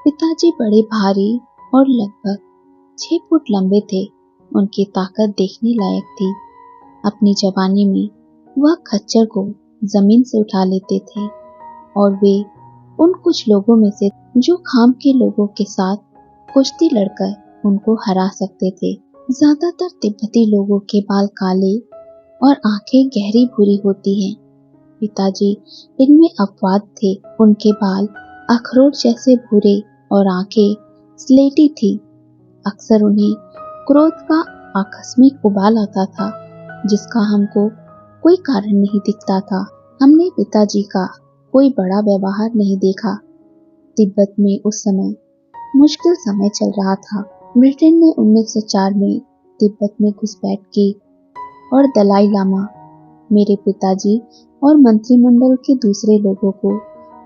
पिताजी बड़े भारी और लगभग 6 फुट लंबे थे। उनकी ताकत देखने लायक थी। अपनी जवानी में वह खच्चर को जमीन से उठा लेते थे और वे उन कुछ लोगों में से जो खाम के लोगों के साथ कुश्ती लड़कर उनको हरा सकते थे। ज्यादातर तिब्बती लोगों के बाल काले और आंखें गहरी भूरी होती हैं। पिताजी इनमें अपवाद थे। उनके बाल अखरोट जैसे भूरे और आंखें स्लेटी थी। अक्सर उन्हें क्रोध का आकस्मिक उबाल आता था जिसका हमको कोई कारण नहीं दिखता था। हमने पिताजी का कोई बड़ा व्यवहार नहीं देखा। तिब्बत में उस समय मुश्किल समय चल रहा था। ब्रिटेन ने 1904 में तिब्बत में घुसपैठ की और दलाई लामा मेरे पिताजी और मंत्रिमंडल के दूसरे लोगों को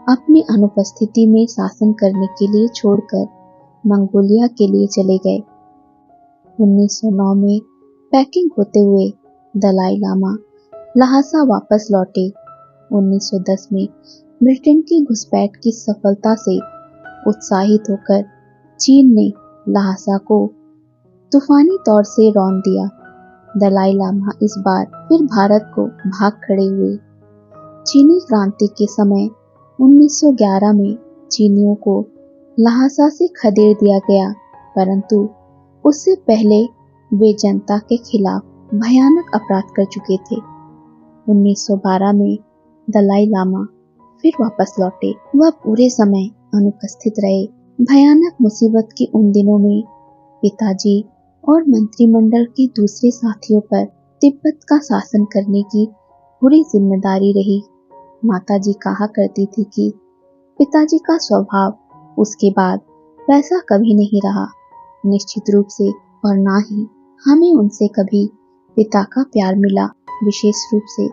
अपनी अनुपस्थिति में शासन करने के लिए छोड़कर मंगोलिया के लिए चले गए। 1909 में पैकिंग होते हुए दलाई लामा लहासा वापस लौटे। 1910 में ब्रिटेन की घुसपैठ की सफलता से उत्साहित होकर चीन ने लहासा को तूफानी तौर से रौंद दिया। दलाई लामा इस बार फिर भारत को भाग खड़े हुए। चीनी क्रांति के समय 1911 में चीनियों को लहासा से खदेड़ दिया गया, परंतु उससे पहले वे जनता के खिलाफ भयानक अपराध कर चुके थे। 1912 में दलाई लामा फिर वापस लौटे। वह पूरे समय अनुपस्थित रहे। भयानक मुसीबत की उन दिनों में पिताजी और मंत्रिमंडल के दूसरे साथियों पर तिब्बत का शासन करने की पूरी जिम्मेदारी रही। माताजी कहा करती थी कि पिताजी का स्वभाव उसके बाद वैसा कभी नहीं रहा, निश्चित रूप से, और ना ही हमें उनसे कभी पिता का प्यार मिला। विशेष रूप से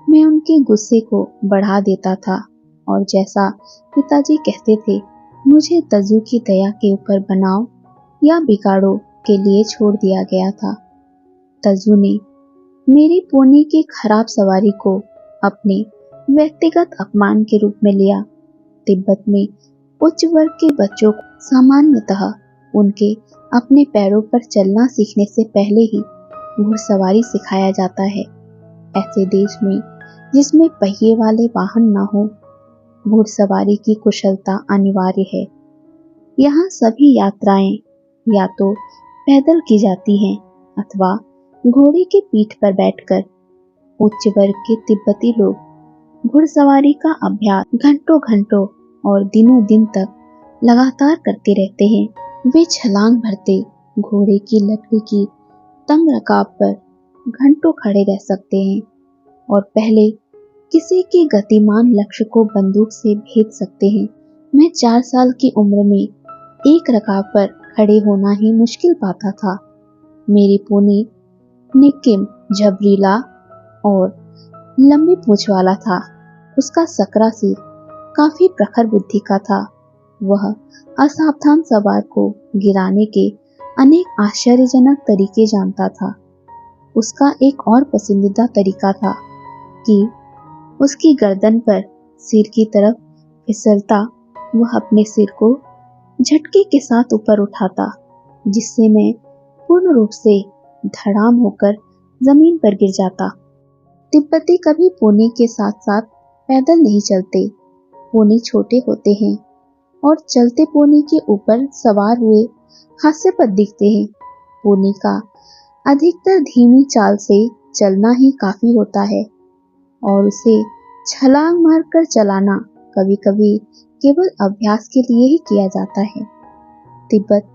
मैं उनके गुस्से को बढ़ा देता था और जैसा पिताजी कहते थे, मुझे तजु की दया के ऊपर बनाओ या बिगाड़ो के लिए छोड़ दिया गया था। तजु ने मेरी पोनी की खराब सवारी को अपने व्यक्तिगत अपमान के रूप में लिया। तिब्बत में उच्च वर्ग के बच्चों को सामान्यतः उनके अपने पैरों पर चलना सीखने से पहले ही घुड़सवारी सिखाया जाता है। ऐसे देश में जिसमें पहिए वाले वाहन न हो, घुड़सवारी की कुशलता अनिवार्य है। यहाँ सभी यात्राएं या तो पैदल की जाती हैं अथवा घोड़े की पीठ पर बैठकर। उच्च वर्ग के तिब्बती लोग घुड़सवारी का अभ्यास घंटों घंटों और दिनों दिन तक लगातार करते रहते हैं। वे छलांग भरते घोड़े की लकड़ी की तंग रकाब पर घंटों खड़े रह सकते हैं और पहले किसी के गतिमान लक्ष्य को बंदूक से भेद सकते हैं। मैं 4 साल की उम्र में एक रकाब पर खड़े होना ही मुश्किल पाता था। मेरी पोनी निकिम झबरीला और लंबी पूंछ वाला था। उसका सकरा सिर काफी प्रखर बुद्धि का था। वह असावधान सवार को गिराने के अनेक आश्चर्यजनक तरीके जानता था। उसका एक और पसंदीदा तरीका था कि उसकी गर्दन पर सिर की तरफ फिसलता वह अपने सिर को झटके के साथ ऊपर उठाता, जिससे मैं पूर्ण रूप से धड़ाम होकर जमीन पर गिर जाता। तिब्बती कभी पोनी के साथ साथ पैदल नहीं चलते। पोनी छोटे होते हैं और चलते पोनी के ऊपर सवार हुए हास्यपद दिखते हैं। पोनी का अधिकतर धीमी चाल से चलना ही काफी होता है और उसे छलांग मारकर चलाना कभी कभी केवल अभ्यास के लिए ही किया जाता है। तिब्बत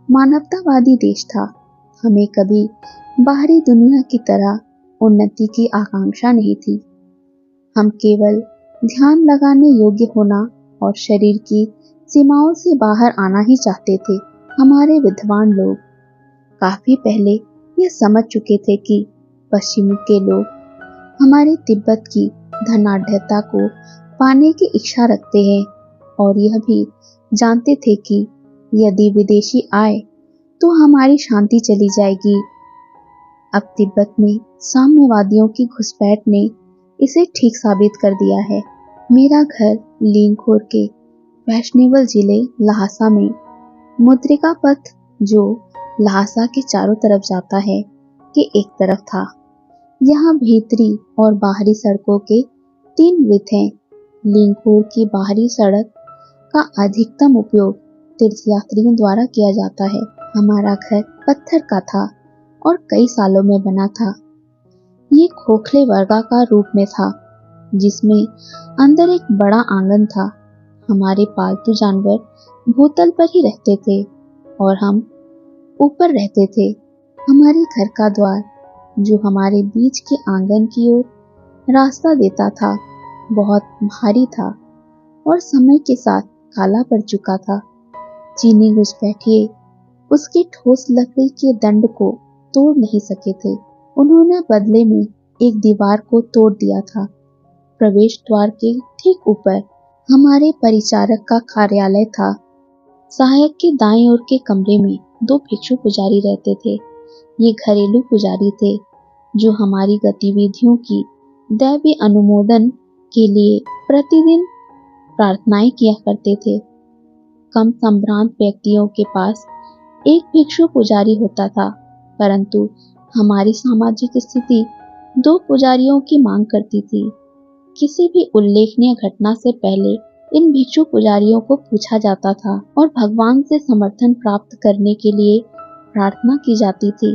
मानवतावादी देश था। हमें कभी बाहरी दुनिया की तरह उन्नति की आकांक्षा नहीं थी। हम केवल ध्यान लगाने योग्य होना और शरीर की सीमाओं से बाहर आना ही चाहते थे। हमारे विद्वान लोग काफी पहले यह समझ चुके थे कि पश्चिमी के लोग हमारे तिब्बत की धनाढ्यता को पाने की इच्छा रखते हैं और यह भी जानते थे कि यदि विदेशी आए तो हमारी शांति चली जाएगी। अब तिब्बत में साम्यवादियों की घुसपैठ ने इसे ठीक साबित कर दिया है। मेरा घर लींगखोर के वैष्णव जिले लहासा में मुद्रिका पथ, जो लहासा के चारों तरफ जाता है, के एक तरफ था। यहाँ भीतरी और बाहरी सड़कों के 3 वृत्त हैं। लिंगखोर की बाहरी सड़क का अधिकतम उपयोग तीर्थयात्रियों द्वारा किया जाता है। हमारा घर पत्थर का था और कई सालों में बना था। ये खोखले वर्गाकार रूप में था, जिसमें अंदर एक बड़ा आंगन था। हमारे पालतू जानवर भूतल पर ही रहते थे और हम ऊपर रहते थे। हमारे घर का द्वार, जो हमारे बीच के आंगन की ओर रास्ता देता था, बहुत भारी था और समय के साथ काला पड़ चुका था। चीनी घुसपैठिए उसके ठोस लकड़ी के दंड को तोड़ नहीं सके थे। उन्होंने बदले में एक दीवार को तोड़ दिया था। प्रवेश द्वार के ठीक ऊपर हमारे परिचारक का कार्यालय था। सहायक के दाएं ओर के कमरे में 2 भिक्षु पुजारी रहते थे। ये घरेलू पुजारी थे, जो हमारी गतिविधियों की दैवीय अनुमोदन के लिए प्रतिदिन प्रार्थनाएं किया करते थे। कम संभ्रांत व्यक्तियों के पास एक भिक्षु पुजारी होता था, परंतु हमारी सामाजिक स्थिति 2 पुजारियों की मांग करती थी। किसी भी उल्लेखनीय घटना से पहले इन भिक्षु पुजारियों को पूछा जाता था और भगवान से समर्थन प्राप्त करने के लिए प्रार्थना की जाती थी।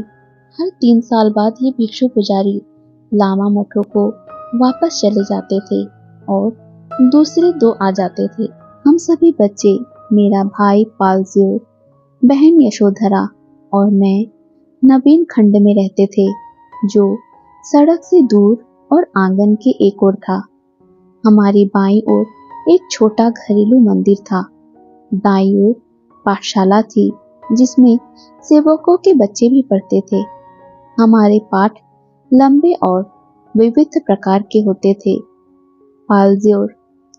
हर 3 साल बाद ये भिक्षु पुजारी लामा मठों को वापस चले जाते थे और दूसरे 2 आ जाते थे। हम सभी बच्चे, मेरा भाई पालजियो, बहन यशोधरा और मैं नवीन खंड में रहते थे, जो सड़क से दूर और आंगन के एक ओर था। हमारी बाईं ओर एक छोटा घरेलू मंदिर था। दाईं ओर पाठशाला थी, जिसमें सेवकों के बच्चे भी पढ़ते थे। हमारे पाठ लंबे और विविध प्रकार के होते थे। पालजियो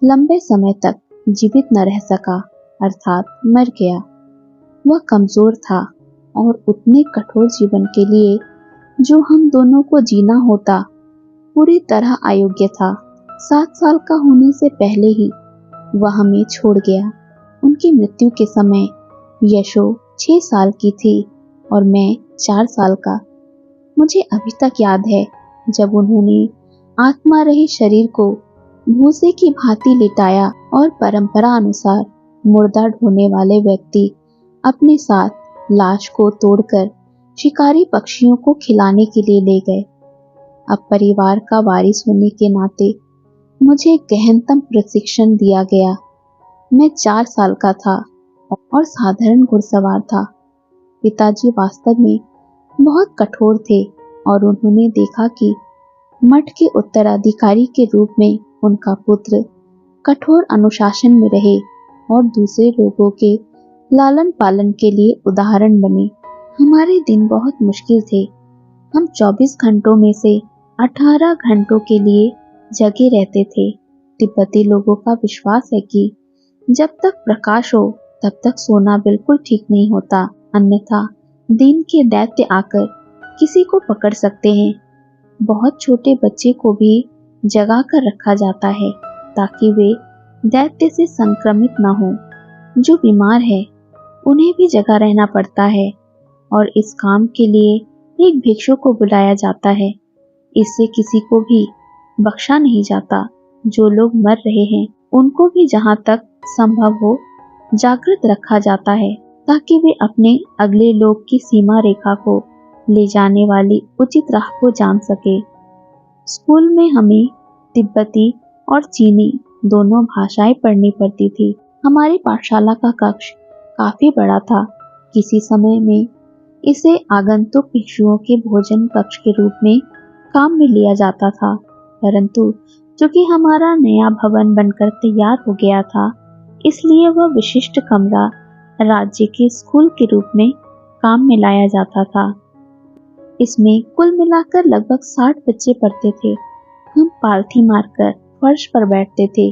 लंबे समय तक जीवित न रह सका, अर्थात मर गया। वह कमजोर था और उतने कठोर जीवन के लिए जो हम दोनों को जीना होता, पूरी तरह अयोग्य था। 7 साल का होने से पहले ही वह हमें छोड़ गया। उनकी मृत्यु के समय यशो 6 साल की थी और मैं 4 साल का। मुझे अभी तक याद है जब उन्होंने आत्मा रहित शरीर को भूसे की भांति लिटाया और परंपरा अनुसार मुर्दा ढोने वाले व्यक्ति अपने साथ लाश को तोड़कर शिकारी पक्षियों को खिलाने के लिए ले गए। अब परिवार का वारिस होने के नाते मुझे गहनतम प्रशिक्षण दिया गया। मैं 4 साल का था और साधारण घुड़सवार था। पिताजी वास्तव में बहुत कठोर थे और उन्होंने देखा कि मठ के उत्तराधिकारी के रूप में उनका पुत्र कठोर अनुशासन में रहे और दूसरे लोगों के लालन पालन के लिए उदाहरण बने। हमारे दिन बहुत मुश्किल थे। हम 24 घंटों में से 18 घंटों के लिए जगे रहते थे। तिब्बती लोगों का विश्वास है कि जब तक प्रकाश हो तब तक सोना बिल्कुल ठीक नहीं होता, अन्यथा दिन के दैत्य आकर किसी को पकड़ सकते हैं। बहुत छोटे बच्चे को भी जगा कर रखा जाता है ताकि वे दैत्य से संक्रमित न हो। जो बीमार है उन्हें भी जगा रहना पड़ता है और इस काम के लिए एक भिक्षु को बुलाया जाता है। इससे किसी को भी बख्शा नहीं जाता। जो लोग मर रहे हैं उनको भी जहाँ तक संभव हो जागृत रखा जाता है ताकि वे अपने अगले लोग की सीमा रेखा को ले जाने वाली उचित राह को जान सके। स्कूल में हमें तिब्बती और चीनी दोनों भाषाएं पढ़नी पड़ती थी। हमारी पाठशाला का कक्ष काफी बड़ा था। किसी समय में इसे आगंतुक भिक्षुओं के भोजन कक्ष के रूप में काम में लिया जाता था, परंतु चूंकि हमारा नया भवन बनकर तैयार हो गया था, इसलिए वह विशिष्ट कमरा राज्य के स्कूल के रूप में काम में लाया जाता था। इसमें कुल मिलाकर लगभग 60 बच्चे पढ़ते थे। हम पालथी मारकर फर्श पर बैठते थे